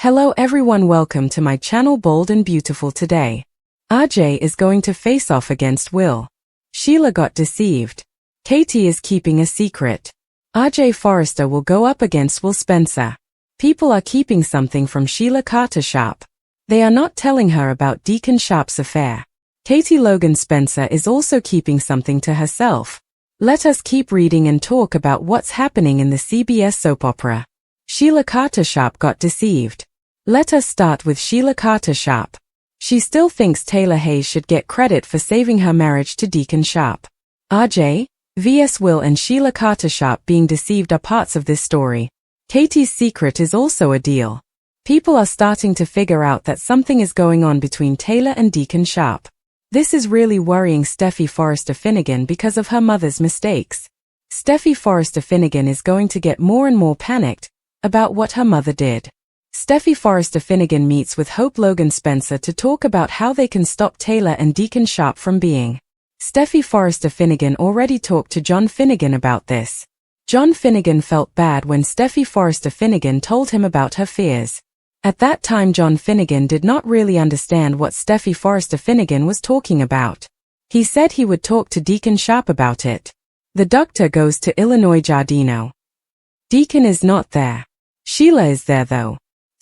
Hello everyone, welcome to my channel Bold and Beautiful. Today, RJ is going to face off against Will. Sheila got deceived. Katie is keeping a secret. RJ Forrester will go up against Will Spencer. People are keeping something from Sheila Carter Sharp. They are not telling her about Deacon Sharp's affair. Katie Logan Spencer is also keeping something to herself. Let us keep reading and talk about what's happening in the CBS soap opera. Sheila Carter Sharp got deceived. Let us start with Sheila Carter Sharp. She still thinks Taylor Hayes should get credit for saving her marriage to Deacon Sharp. RJ vs. Will and Sheila Carter Sharp being deceived are parts of this story. Katie's secret is also a deal. People are starting to figure out that something is going on between Taylor and Deacon Sharp. This is really worrying Steffy Forrester Finnegan because of her mother's mistakes. Steffy Forrester Finnegan is going to get more and more panicked about what her mother did. Steffy Forrester Finnegan meets with Hope Logan Spencer to talk about how they can stop Taylor and Deacon Sharp from being. Steffy Forrester Finnegan already talked to John Finnegan about this. John Finnegan felt bad when Steffy Forrester Finnegan told him about her fears. At that time, John Finnegan did not really understand what Steffy Forrester Finnegan was talking about. He said he would talk to Deacon Sharp about it. The doctor goes to Illinois Giardino. Deacon is not there. Sheila is there though.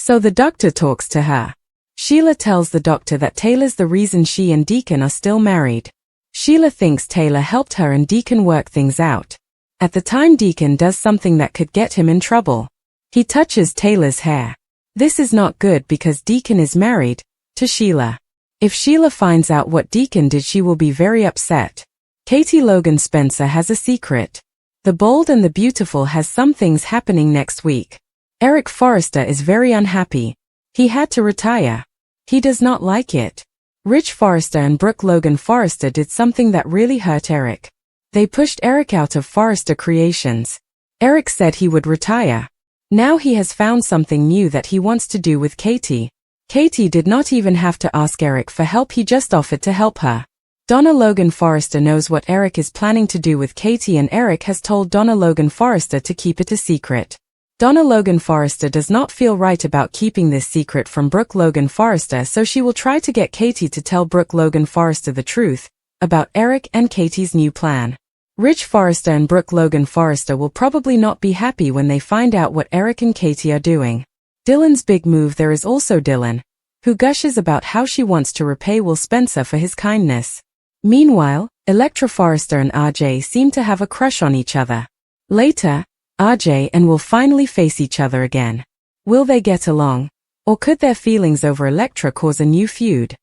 So the doctor talks to her. Sheila tells the doctor that Taylor's the reason she and Deacon are still married. Sheila thinks Taylor helped her and Deacon work things out. At the time, Deacon does something that could get him in trouble. He touches Taylor's hair. This is not good because Deacon is married to Sheila. If Sheila finds out what Deacon did, she will be very upset. Katie Logan Spencer has a secret. The Bold and the Beautiful has some things happening next week. Eric Forrester is very unhappy. He had to retire. He does not like it. Rich Forrester and Brooke Logan Forrester did something that really hurt Eric. They pushed Eric out of Forrester Creations. Eric said he would retire. Now he has found something new that he wants to do with Katie. Katie did not even have to ask Eric for help, he just offered to help her. Donna Logan Forrester knows what Eric is planning to do with Katie, and Eric has told Donna Logan Forrester to keep it a secret. Donna Logan Forrester does not feel right about keeping this secret from Brooke Logan Forrester, so she will try to get Katie to tell Brooke Logan Forrester the truth about Eric and Katie's new plan. Rich Forrester and Brooke Logan Forrester will probably not be happy when they find out what Eric and Katie are doing. Dylan's big move. There is also Dylan, who gushes about how she wants to repay Will Spencer for his kindness. Meanwhile, Electra Forrester and RJ seem to have a crush on each other. Later, RJ and Will finally face each other again. Will they get along? Or could their feelings over Electra cause a new feud?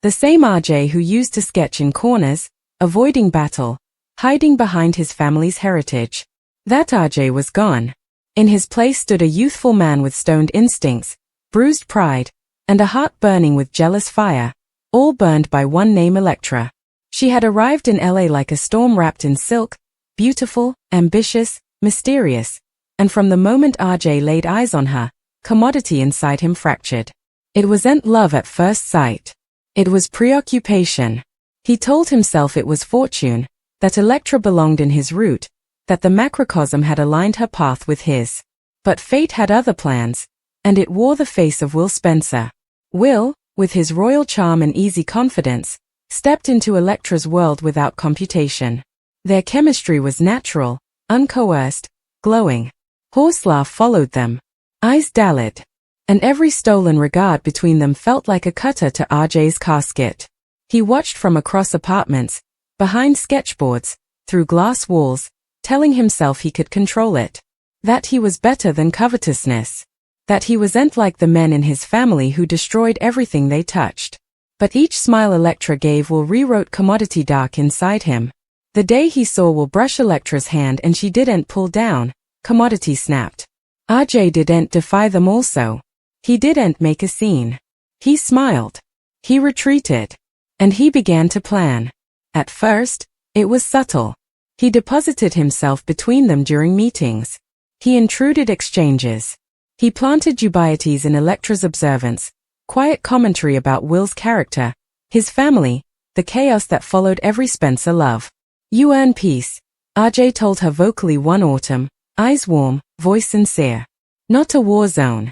The same RJ who used to sketch in corners, avoiding battle, hiding behind his family's heritage. That RJ was gone. In his place stood a youthful man with stoned instincts, bruised pride, and a heart burning with jealous fire, all burned by one name, Electra. She had arrived in LA like a storm wrapped in silk, beautiful, ambitious, mysterious, and from the moment RJ laid eyes on her, commodity inside him fractured. It wasn't love at first sight. It was preoccupation. He told himself it was fortune, that Electra belonged in his route, that the macrocosm had aligned her path with his. But fate had other plans, and it wore the face of Will Spencer. Will, with his royal charm and easy confidence, stepped into Electra's world without computation. Their chemistry was natural, uncoerced, glowing. Horse laugh followed them. Eyes dallied. And every stolen regard between them felt like a cutter to RJ's casket. He watched from across apartments, behind sketchboards, through glass walls, telling himself he could control it. That he was better than covetousness. That he wasn't like the men in his family who destroyed everything they touched. But each smile Electra gave Will rewrote commodity dark inside him. The day he saw Will brush Electra's hand and she didn't pull down, commodity snapped. RJ didn't defy them also. He didn't make a scene. He smiled. He retreated. And he began to plan. At first, it was subtle. He deposited himself between them during meetings. He intruded exchanges. He planted dubieties in Electra's observance, quiet commentary about Will's character, his family, the chaos that followed every Spencer love. You earn peace, RJ told her vocally one autumn, eyes warm, voice sincere. Not a war zone.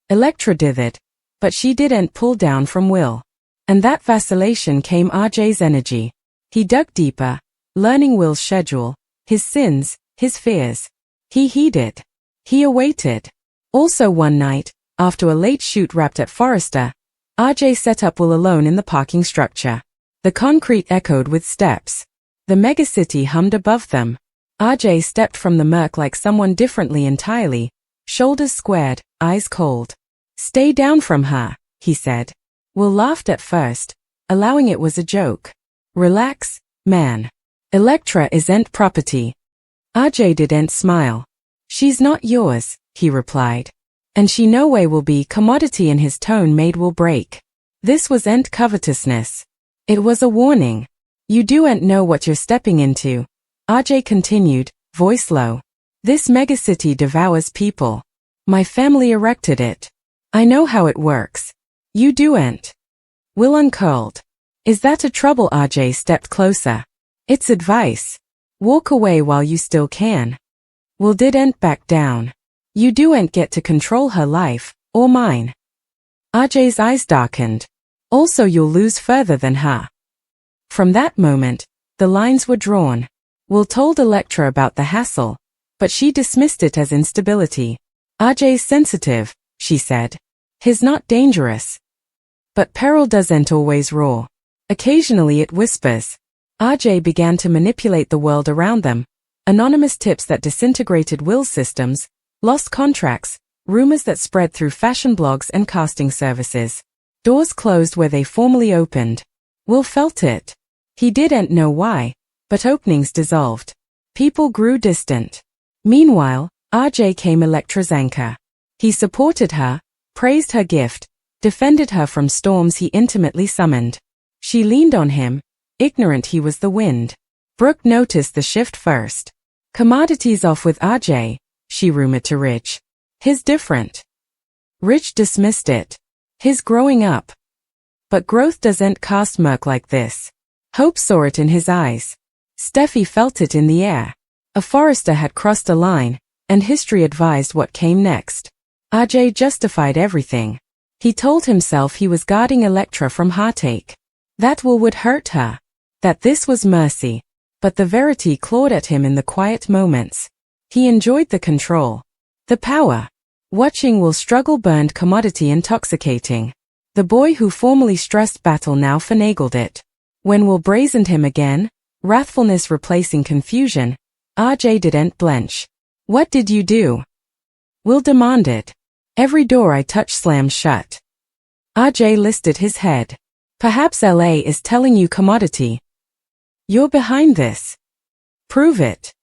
Electra dithered, but she didn't pull down from Will. And that vacillation came RJ's energy. He dug deeper, learning Will's schedule, his sins, his fears. He heeded. He awaited. Also one night, after a late shoot wrapped at Forrester, RJ set up Will alone in the parking structure. The concrete echoed with steps. The megacity hummed above them. RJ stepped from the murk like someone differently entirely, shoulders squared, eyes cold. "Stay down from her," he said. Will laughed at first, allowing it was a joke. "Relax, man. Electra isn't property." RJ didn't smile. "She's not yours," he replied. "And she no way will be." Commodity in his tone made Will break. This wasn't covetousness. It was a warning. "You don't know what you're stepping into," RJ continued, voice low. "This megacity devours people. My family erected it. I know how it works. You don't." Will uncurled. "Is that a trouble?" RJ stepped closer. "It's advice. Walk away while you still can." Will didn't back down. "You don't get to control her life, or mine." RJ's eyes darkened. "Also you'll lose further than her." From that moment, the lines were drawn. Will told Electra about the hassle, but she dismissed it as instability. "RJ's sensitive," she said. "He's not dangerous. But peril doesn't always roar. Occasionally it whispers." RJ began to manipulate the world around them. Anonymous tips that disintegrated Will's systems, lost contracts, rumors that spread through fashion blogs and casting services. Doors closed where they formerly opened. Will felt it. He didn't know why, but openings dissolved. People grew distant. Meanwhile, RJ came Electra's anchor. He supported her, praised her gift, defended her from storms he intimately summoned. She leaned on him, ignorant he was the wind. Brooke noticed the shift first. "Commodity's off with RJ," she rumored to Ridge. "He's different." Ridge dismissed it. "He's growing up." "But growth doesn't cast murk like this." Hope saw it in his eyes. Steffi felt it in the air. A Forrester had crossed a line, and history advised what came next. RJ justified everything. He told himself he was guarding Electra from heartache. That Will would hurt her. That this was mercy. But the verity clawed at him in the quiet moments. He enjoyed the control. The power. Watching Will struggle burned Commodity intoxicating. The boy who formerly stressed battle now finagled it. When Will brazened him again, wrathfulness replacing confusion, RJ didn't blench. "What did you do?" Will demanded. "Every door I touch slams shut." RJ lifted his head. "Perhaps LA is telling you, Commodity. You're behind this. Prove it."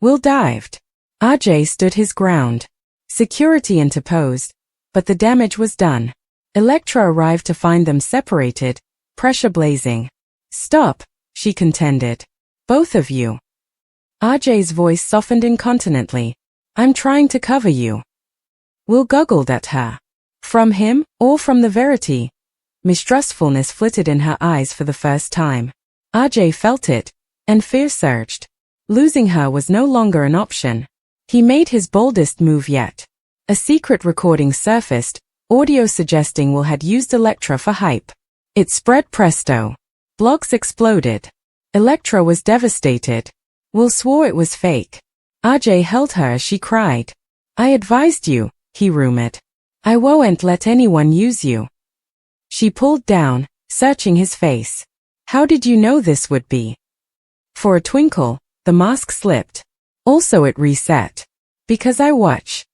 Will dived. RJ stood his ground. Security interposed, but the damage was done. Electra arrived to find them separated, pressure blazing. "Stop," she contended. "Both of you." RJ's voice softened incontinently. "I'm trying to cover you." Will goggled at her. From him, or from the verity? Mistrustfulness flitted in her eyes for the first time. RJ felt it, and fear surged. Losing her was no longer an option. He made his boldest move yet. A secret recording surfaced, audio suggesting Will had used Electra for hype. It spread presto. Blogs exploded. Electra was devastated. Will swore it was fake. RJ held her as she cried. "I advised you," he rumored. "I won't let anyone use you." She pulled down, searching his face. "How did you know this would be?" For a twinkle, the mask slipped. Also it reset. "Because I watch."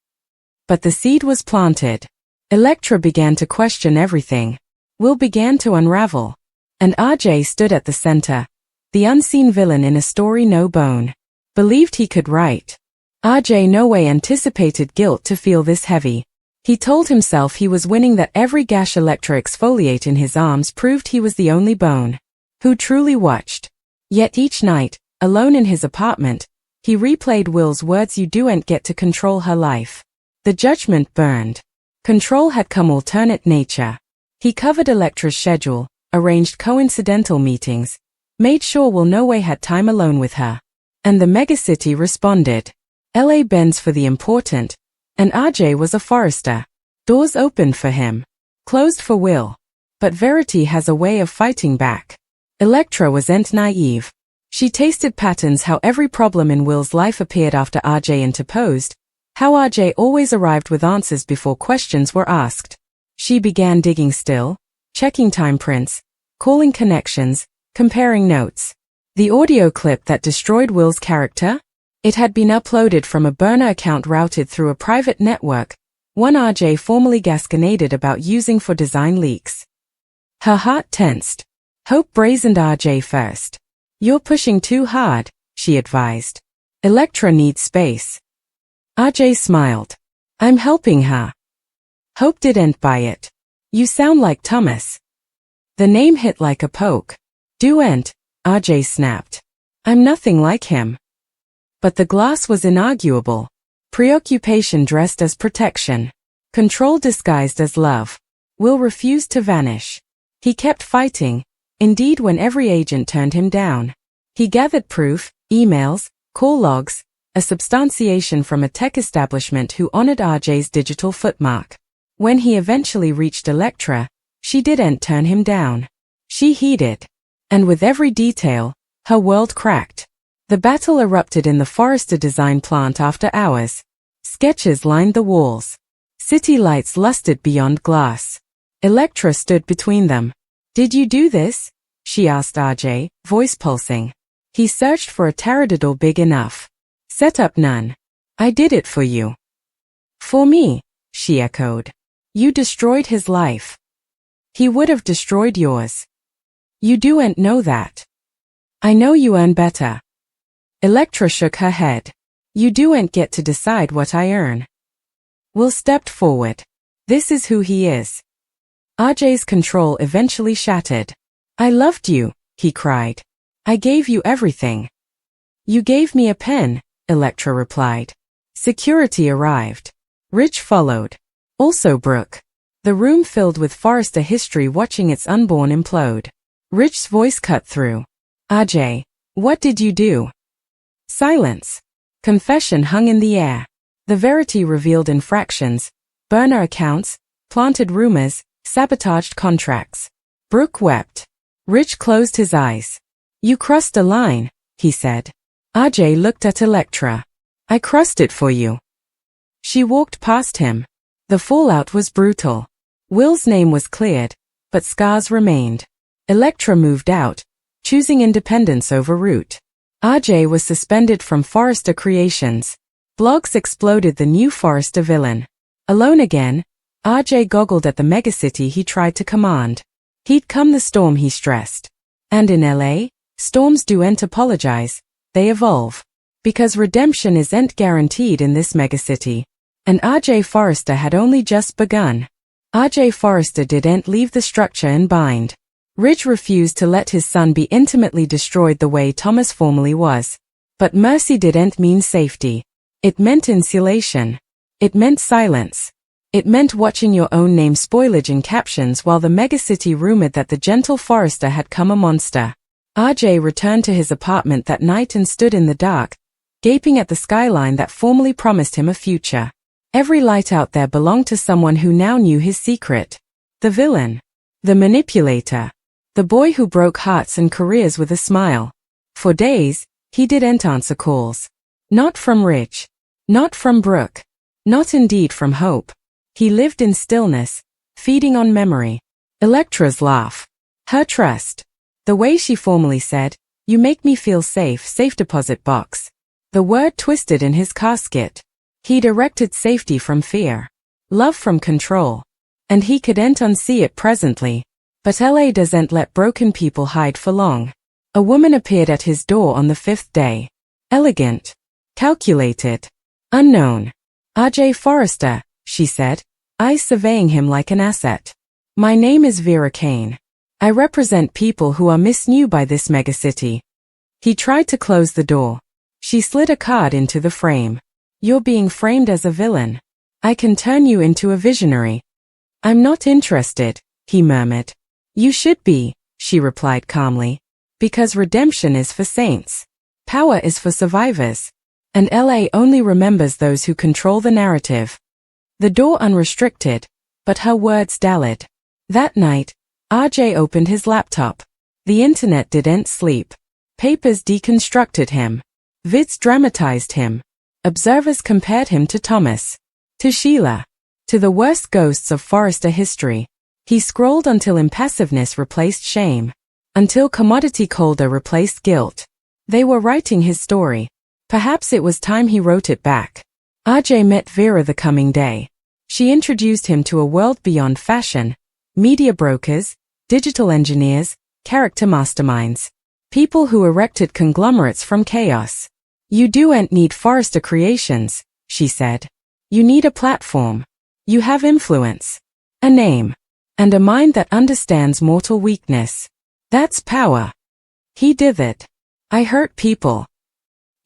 But the seed was planted. Electra began to question everything. Will began to unravel. And RJ stood at the center. The unseen villain in a story no bone. Believed he could write. RJ no way anticipated guilt to feel this heavy. He told himself he was winning, that every gash Electra exfoliate in his arms proved he was the only bone who truly watched. Yet each night, alone in his apartment, he replayed Will's words, "You don't get to control her life." The judgment burned. Control had come alternate nature. He covered Electra's schedule, arranged coincidental meetings, made sure Will no way had time alone with her. And the megacity responded. LA bends for the important, and RJ was a Forrester. Doors opened for him. Closed for Will. But Verity has a way of fighting back. Elektra wasn't naive. She tasted patterns, how every problem in Will's life appeared after RJ interposed, how RJ always arrived with answers before questions were asked. She began digging still, checking time prints, calling connections, comparing notes. The audio clip that destroyed Will's character? It had been uploaded from a burner account routed through a private network, one RJ formally gasconaded about using for design leaks. Her heart tensed. Hope brazened RJ first. "You're pushing too hard," she advised. "Elektra needs space." RJ smiled. "I'm helping her." Hope didn't buy it. "You sound like Thomas." The name hit like a poke. "Duent," RJ snapped. "I'm nothing like him." But the glass was inarguable. Preoccupation dressed as protection. Control disguised as love. Will refused to vanish. He kept fighting, indeed when every agent turned him down. He gathered proof, emails, call logs, a substantiation from a tech establishment who honored RJ's digital footmark. When he eventually reached Elektra, she didn't turn him down. She heeded. And with every detail, her world cracked. The battle erupted in the Forrester design plant after hours. Sketches lined the walls. City lights lusted beyond glass. Elektra stood between them. "Did you do this?" she asked RJ, voice pulsing. He searched for a taradiddle big enough. "Set up none. I did it for you." "For me," she echoed. "You destroyed his life. He would have destroyed yours. You do'n't know that. I know you earn better." Elektra shook her head. "You do'n't get to decide what I earn." Will stepped forward. "This is who he is." RJ's control eventually shattered. "I loved you," he cried. "I gave you everything." "You gave me a pen," Elektra replied. Security arrived. Rich followed. Also Brooke. The room filled with Forrester history watching its unborn implode. Rich's voice cut through. "RJ, what did you do?" Silence. Confession hung in the air. The Verity revealed infractions, burner accounts, planted rumors, sabotaged contracts. Brooke wept. Rich closed his eyes. "You crossed a line," he said. RJ looked at Elektra. "I crossed it for you." She walked past him. The fallout was brutal. Will's name was cleared, but scars remained. Elektra moved out, choosing independence over root. RJ was suspended from Forrester Creations. Blogs exploded the new Forrester villain. Alone again, RJ goggled at the megacity he tried to command. He'd come the storm, he stressed. And in LA, storms do'n't apologize, they evolve. Because redemption isn't guaranteed in this megacity. And RJ Forrester had only just begun. RJ Forrester didn't leave the structure and bind. Ridge refused to let his son be intimately destroyed the way Thomas formerly was. But mercy didn't mean safety. It meant insulation. It meant silence. It meant watching your own name spoilage in captions while the megacity rumored that the gentle Forrester had come a monster. RJ returned to his apartment that night and stood in the dark, gaping at the skyline that formerly promised him a future. Every light out there belonged to someone who now knew his secret. The villain. The manipulator. The boy who broke hearts and careers with a smile. For days, he didn't answer calls. Not from Ridge. Not from Brooke. Not indeed from Hope. He lived in stillness, feeding on memory. Elektra's laugh. Her trust. The way she formally said, "You make me feel safe," safe deposit box. The word twisted in his casket. He directed safety from fear. Love from control. And he couldn't unsee it presently. But LA doesn't let broken people hide for long. A woman appeared at his door on the 5th day. Elegant. Calculated. Unknown. RJ Forrester, she said, eyes surveying him like an asset. My name is Vera Kane. I represent people who are misnewed by this megacity. He tried to close the door. She slid a card into the frame. You're being framed as a villain. I can turn you into a visionary. I'm not interested, he murmured. You should be, she replied calmly. Because redemption is for saints. Power is for survivors. And LA only remembers those who control the narrative. The door unrestricted, but her words dallied. That night, RJ opened his laptop. The internet didn't sleep. Papers deconstructed him. Vids dramatized him. Observers compared him to Thomas. To Sheila. To the worst ghosts of Forrester history. He scrolled until impassiveness replaced shame. Until commodity colder replaced guilt. They were writing his story. Perhaps it was time he wrote it back. RJ met Vera the coming day. She introduced him to a world beyond fashion. Media brokers, digital engineers, character masterminds. People who erected conglomerates from chaos. You don't need Forrester creations, she said. You need a platform. You have influence. A name. And a mind that understands mortal weakness. That's power. He did it. I hurt people.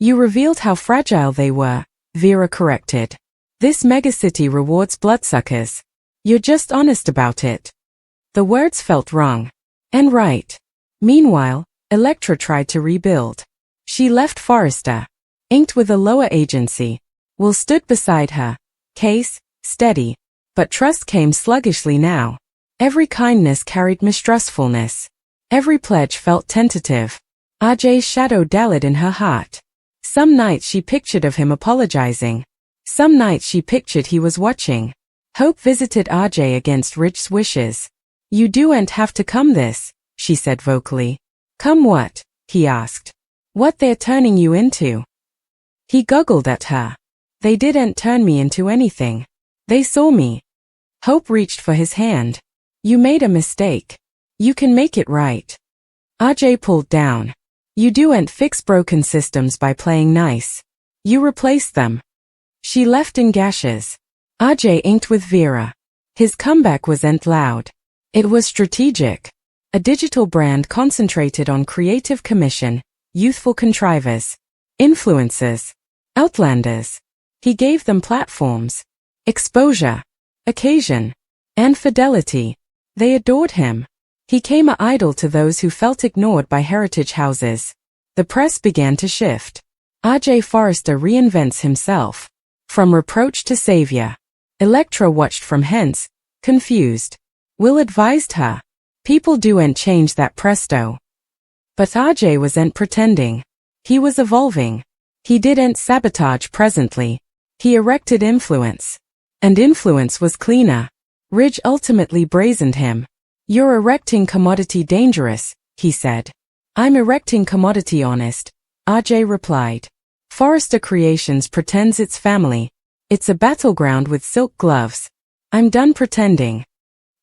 You revealed how fragile they were, Vera corrected. This megacity rewards bloodsuckers. You're just honest about it. The words felt wrong. And right. Meanwhile, Elektra tried to rebuild. She left Forrester. Inked with a lower agency. Will stood beside her. Case, steady. But trust came sluggishly now. Every kindness carried mistrustfulness. Every pledge felt tentative. RJ's shadow dallied in her heart. Some nights she pictured of him apologizing. Some nights she pictured he was watching. Hope visited RJ against Rich's wishes. You don't have to come this, she said vocally. Come what? He asked. What they're turning you into? He goggled at her. They didn't turn me into anything. They saw me. Hope reached for his hand. You made a mistake. You can make it right. RJ pulled down. You don't fix broken systems by playing nice. You replace them. She left in gashes. RJ inked with Vera. His comeback wasn't loud. It was strategic. A digital brand concentrated on creative commission, youthful contrivers, influencers, outlanders. He gave them platforms, exposure, occasion, and fidelity. They adored him. He came an idol to those who felt ignored by heritage houses. The press began to shift. RJ Forrester reinvents himself. From reproach to savior. Elektra watched from hence, confused. Will advised her. People don't change that presto. But RJ wasn't pretending. He was evolving. He didn't sabotage presently. He erected influence. And influence was cleaner. Ridge ultimately brazened him. You're erecting commodity dangerous, he said. I'm erecting commodity honest, RJ replied. Forrester Creations pretends it's family. It's a battleground with silk gloves. I'm done pretending.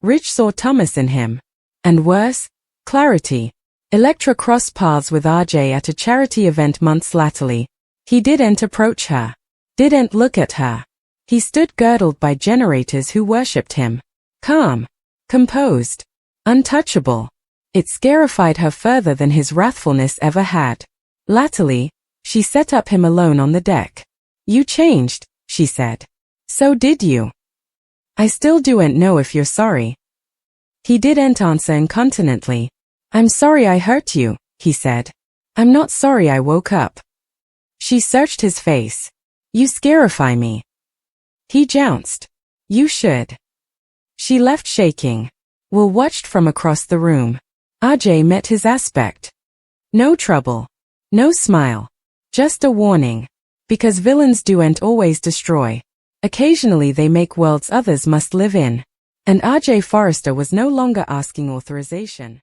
Ridge saw Thomas in him. And worse, clarity. Elektra crossed paths with RJ at a charity event months latterly. He didn't approach her. Didn't look at her. He stood girdled by generators who worshipped him. Calm. Composed. Untouchable. It scarified her further than his wrathfulness ever had. Latterly, she set up him alone on the deck. You changed, she said. So did you. I still don't know if you're sorry. He didn't answer incontinently. I'm sorry I hurt you, he said. I'm not sorry I woke up. She searched his face. You scarify me. He jounced. You should. She left shaking. Will watched from across the room. RJ met his aspect. No trouble. No smile. Just a warning. Because villains don't always destroy. Occasionally they make worlds others must live in. And RJ Forrester was no longer asking authorization.